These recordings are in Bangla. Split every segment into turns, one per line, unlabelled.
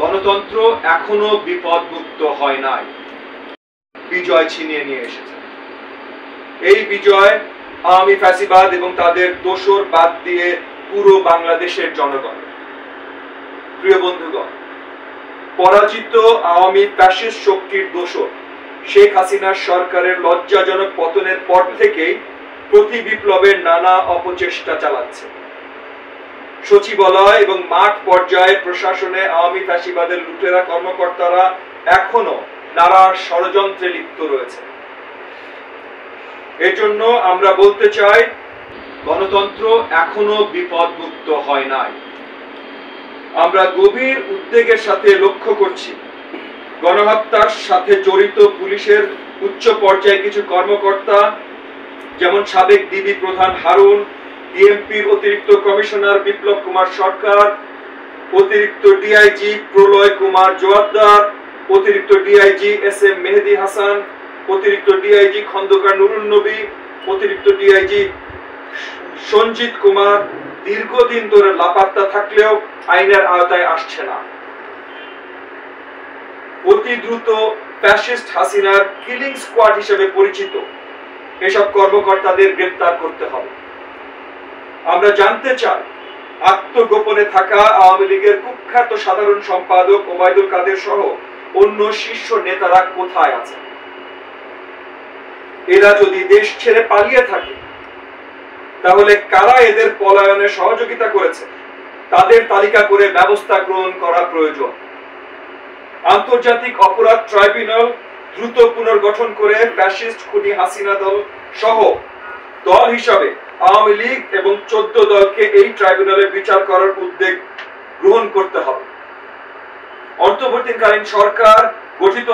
গণতন্ত্র এখনো বিপদমুক্ত হয় নাই, বিজয় ছিনিয়ে নিয়ে এসেছে। এই বিজয় আওয়ামী ফ্যাসিবাদ এবং তাদের দোসর বাদ দিয়ে পুরো বাংলাদেশের জনগণ। প্রিয় বন্ধুগণ, পরাজিত আওয়ামী ফ্যাসিস্ট শক্তির দোসর শেখ হাসিনার সরকারের লজ্জাজনক পতনের পর থেকেই প্রতি বিপ্লবের নানা অপচেষ্টা চালাচ্ছে। সচিবালয় এবং মাঠ পর্যায়ে প্রশাসনে আওয়ামী ফ্যাসিবাদের লুটেরা কর্মকর্তারা এখনো নানা ষড়যন্ত্রে লিপ্ত রয়েছে। এজন্য আমরা বলতে চাই, গণতন্ত্র এখনো বিপদমুক্ত হয় নাই। আমরা গভীর উদ্বেগের সাথে লক্ষ্য করছি গণহত্যার সাথে জড়িত পুলিশের উচ্চ পর্যায়ে কিছু কর্মকর্তা, যেমন সাবেক ডিবি প্রধান হারুন, ডিএমপির অতিরিক্ত কমিশনার বিপ্লব কুমার সরকার, অতিরিক্ত ডিআইজি প্রলয় কুমার জোয়ারদার, অতিরিক্ত DIG S M Mehedi Hasan, অতিরিক্ত ডিআইজি খন্দকার নুরুন নবী, অতিরিক্ত ডিআইজি সঞ্জিত কুমার দীর্ঘদিন ধরে লাপাত্তা থাকলেও আইনের আওতায় আসছে না। অতি দ্রুত ফ্যাসিস্ট হাসিনার কিলিং স্কোয়াড হিসেবে পরিচিত এসব কর্মকর্তাদের গ্রেফতার করতে হবে। আমরা জানতে চাই, আত্মগোপনে থাকা আওয়ামী লীগের কুখ্যাত সাধারণ সম্পাদক ওবায়দুল কাদের সহ অন্য শীর্ষ নেতারা কোথায় আছে? এরা যদি দেশ ছেড়ে পালিয়ে থাকে, তাহলে কারা এদের পলায়নে সহযোগিতা করেছে তাদের তালিকা করে ব্যবস্থা গ্রহণ করা প্রয়োজন। আন্তর্জাতিক অপরাধ ট্রাইব্যুনাল দ্রুত পুনর্গঠন করে ফ্যাসিস্ট খুনি হাসিনা দল সহ দল হিসাবে আওয়ামী লীগ এবং 14 দলকে এই ট্রাইব্যুনালে বিচার করার উদ্যোগ গ্রহণ করতে হবে। অন্তর্বর্তীকালীন সরকার গঠিত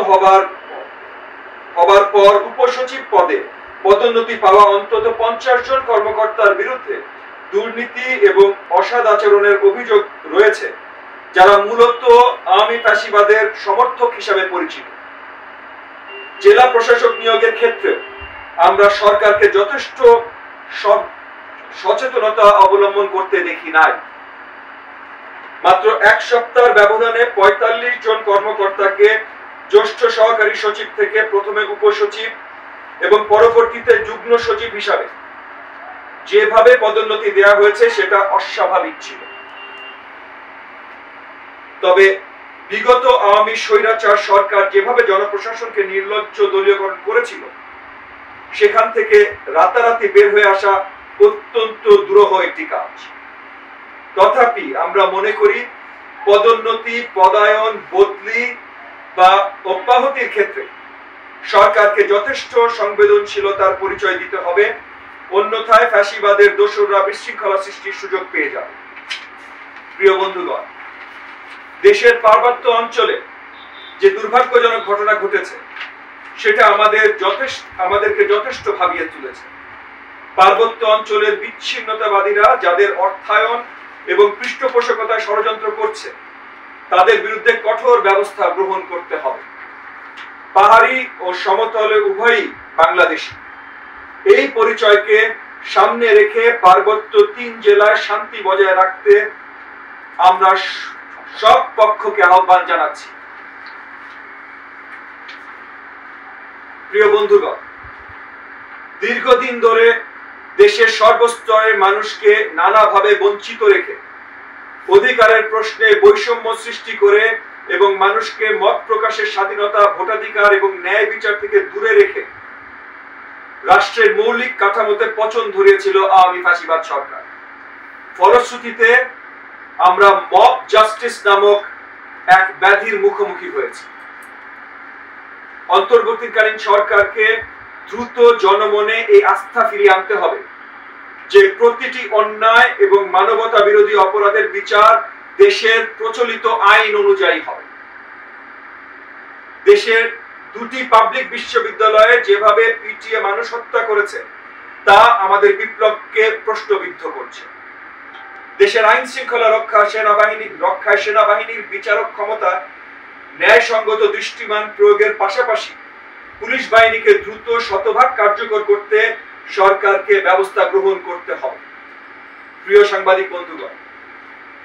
হবার পর উপসচিব পদে পদোন্নতি পাওয়া অন্তত 50 জন কর্মকর্তার বিরুদ্ধে দুর্নীতি এবং অসৎ আচরণের অভিযোগ রয়েছে, যারা মূলত আওয়ামী ফ্যাসিবাদের সমর্থক হিসাবে পরিচিত। জেলা প্রশাসক নিয়োগের ক্ষেত্রে আমরা সরকারকে যথেষ্ট সচেতনতা অবলম্বন করতে দেখি নাই। মাত্র এক সপ্তাহের ব্যবধানে 45 জন কর্মকর্তাকে জ্যেষ্ঠ সহকারী সচিব থেকে প্রথমে উপসচিব এবং পরবর্তীতে যুগ্ম সচিব হিসাবে যেভাবে পদোন্নতি দেওয়া হয়েছে সেটা অস্বাভাবিক ছিল। তবে বিগত আওয়ামী স্বৈরাচার সরকার যেভাবে জনপ্রশাসনকে নির্লজ্জ দলীয়করণ করেছিল, সেখান থেকে রাতারাতি বের হয়ে আসা অত্যন্ত দুরূহ একটি কাজ। তথাপি আমরা মনে করি, পদোন্নতি, পদায়ন, বদলি বা অব্যাহতির ক্ষেত্রে সরকারকে যথেষ্ট সংবেদনশীলতার পরিচয় দিতে হবে, অন্যথায় ফ্যাসিবাদের দোসররা বিশৃঙ্খলা সৃষ্টির সুযোগ পেয়ে যাবে। প্রিয় বন্ধুগণ, দেশের পার্বত্য অঞ্চলে যে দুর্ভাগ্যজনক ঘটনা ঘটেছে সেটা আমাদেরকে যথেষ্ট ভাবিয়ে তুলেছে। পার্বত্য অঞ্চলের বিচ্ছিন্নতাবাদীরা যাদের অর্থায়ন এবং পৃষ্ঠপোষকতায় ষড়যন্ত্র করছে, তাদের বিরুদ্ধে কঠোর ব্যবস্থা গ্রহণ করতে হবে। পাহাড়ি ও সমতলে উভয়ই বাংলাদেশী। এই পরিচয়কে সামনে রেখে পার্বত্য 3 জেলায় শান্তি বজায় রাখতে আমরা সব পক্ষকে আহ্বান জানাচ্ছি। প্রিয় বন্ধুগণ, দীর্ঘদিন ধরে দেশের সর্বস্তরের মানুষকে নানাভাবে বঞ্চিত রেখে, অধিকারের প্রশ্নে বৈষম্য সৃষ্টি করে এবং মানুষকে মত প্রকাশের স্বাধীনতা, ভোটাধিকার এবং ন্যায় বিচার থেকে দূরে রেখে রাষ্ট্রের মৌলিক কাঠামোতে পচন ধরিয়েছিল আওয়ামী ফ্যাসিবাদ সরকার। ফলশ্রুতিতে আমরা মব জাস্টিস নামক এক ব্যাধির মুখোমুখি হয়েছি। অন্তর্বর্তীকালীন সরকারকে দ্রুত জনমনে এই আস্থা ফিরিয়ে আনতে হবে যে প্রতিটি অন্যায় এবং মানবতা বিরোধী অপরাধের বিচার দেশের প্রচলিত আইন অনুযায়ী হবে। দেশের 2টি পাবলিক বিশ্ববিদ্যালয়ে যেভাবে পিটিএ মানুষ হত্যা করেছে তা আমাদের বিপ্লবকে প্রশ্নবিদ্ধ করছে। দেশের আইন শৃঙ্খলা রক্ষায় সেনাবাহিনীর বিচারক ক্ষমতা ন্যায়সঙ্গত দৃষ্টিমান প্রয়োগের পাশাপাশি পুলিশ বাহিনীকে দ্রুত শতভাগ কার্যকর করতে সরকারকে ব্যবস্থা গ্রহণ করতে হবে। প্রিয় সাংবাদিক বন্ধুগণ,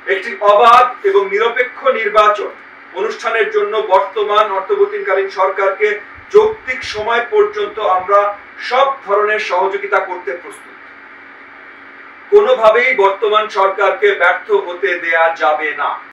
একটি অবাধ এবং নিরপেক্ষ নির্বাচন অনুষ্ঠানের জন্য বর্তমান অন্তর্বর্তীকালীন সরকারকে যৌক্তিক সময় পর্যন্ত আমরা সব ধরনের সহযোগিতা করতে প্রস্তুত। কোনোভাবেই বর্তমান সরকারকে ব্যর্থ হতে দেয়া যাবে না।